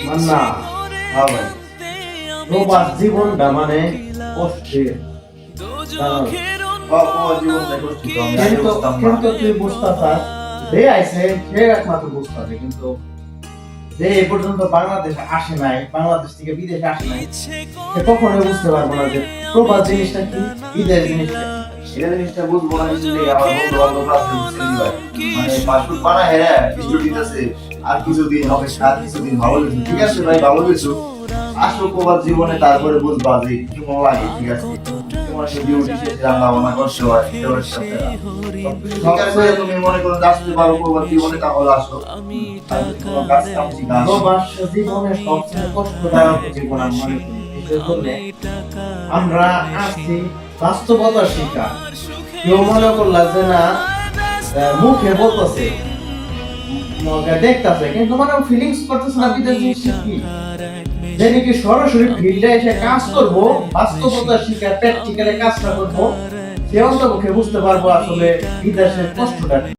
মান্না, হ্যাঁ ভাই, প্রবাস জীবনটা মানে কষ্টের। প্রবাস জীবনটা কষ্টিত, আমি আগে কিন্তু বুঝতাম না। কিন্তু তুই বুঝতেছাস, যে আইছে সে একমাত্র বুঝতেছে, কিন্তু যে এ পর্যন্ত বাংলাদেশে আসে নাই, বাংলাদেশ থেকে বিদেশে আসে নাই, সে কখনোই বুঝতে পারবো না যে প্রবাস জিনিসটা কি, বিদেশ জিনিসটা কি। এটা জিনিসটা বুঝবো না বুঝলে আমার বন্ধু বান্ধব আছে বুঝছেন ভাই, মানে পাসপোর্ট বানায় হ্যাঁ স্টুডেন্ট আছে, আর কিছুদিন হবে, আর কিছুদিন ভালো কিছু, ঠিক আছে ভাই ভালো কিছু আসো প্রবাস জীবনে, তারপরে বুঝবা যে কেমন লাগে, ঠিক আছে কেমন একটা ডিউটি শেষে রান্না বান্না করতে হয়, এটা হচ্ছে আপনারা। সবকিছু ঠিক আছে, তুমি মনে করো যে আসতে পারো প্রবাস জীবনে, তাহলে আসো, আর যদি কোনো কাজ কাম শিখা আসো। প্রবাস জীবনের সবচেয়ে কষ্টদায়ক জীবন আমি মনে করি। বিশেষ করে আমরা আছি বাস্তবতার শিকার। কেউ মনে করলা যে না, মুখে বলতেছে, দেখতেছে, কিন্তু মানে ফিলিংস করতেছে না বিদেশ জিনিসটা কি। যে নাকি সরাসরি ফিল্ডে এসে কাজ করবো, বাস্তবতার শিকার, প্র্যাকটিক্যালে কাজটা করবো, সে অন্তপক্ষে বুঝতে পারবো আসলে বিদেশের কষ্টটা কি।